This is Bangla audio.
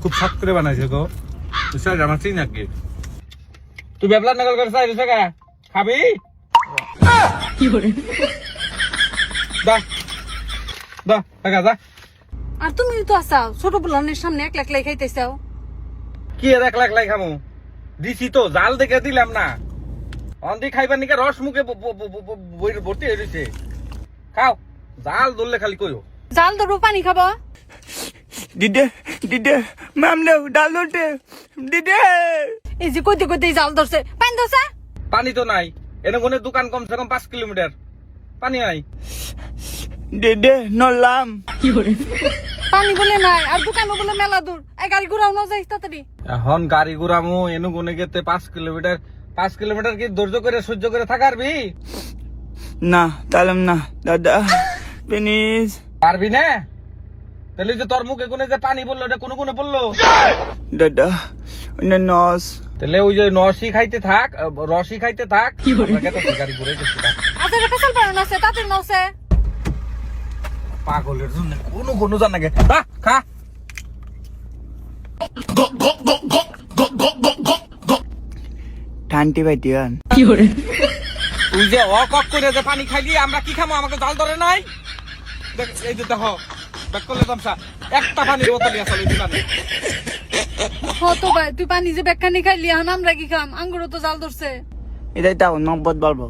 খুব শখ করে বানাইছে গো বুঝছো আমার চিন নাকি তুই বেবলা নকল করে চাই রেছে গা খাবি কি করে দা দা টাকা দা আর তুমি তো আসাও ছোট বুলানের সামনে এক লাখ লাই খাইতেছাও কি আর 1 লাখ লাই খামু দিছি তো জাল দেখে দিলাম না অন্দি খাইবার নিকে রস মুখে ভর্তি হয়ে রয়েছে খাও জাল ধরলে খালি কইও জাল ধরবো পানি খাবো দিদে দিদে ম্যাম নে ডাল উল্টে দিদে এই যে কইতে কইতে জাল ধরছে পানি ধরছে পানি তো নাই এনে কোনে দোকান কমসে কম 5 কিলোমিটার পানি নাই দিদে নলাম কি করে পানি বলে নাই আর দোকানে বলে মেলা দূর এই গাড়ি ঘুরাও না যাই তাড়াতাড়ি এখন গাড়ি ঘুরামু এনু কোনে গেতে 5 কিলোমিটার 5 কিলোমিটার কি ধৈর্য করে সহ্য করে থাকারবি না তালাম না দাদা প্লিজ পারবি না তাহলে যে তোর মুখে কোনে যে পানি বললো এটা কোন কোনে বললো দাদা ওনে নস তাহলে ওই যে নসি খাইতে থাক রসি খাইতে থাক আমরা গেতে গাড়ি ঘুরে গেছি আচ্ছা রে পেছাল পারো না সে তাতে নসে পাগলের জন্য কোনো জানা গে খা ঠান্টি বাইটিয়ান কি করে তুই যে অকক করে যে পানি খাইলি আমরা কি খামো আমাকে জাল ধরে নাই দেখ এই যে দেখো ব্যাক করলে তামসা একটা পানির বোতল আসলে দিলানে হতো ভাই তুই পানি যে বেকানি খাইলি এখন আমরা কি খাম আঙ্গুরও তো জাল ধরছে এটাই তাও নব্বত বলবো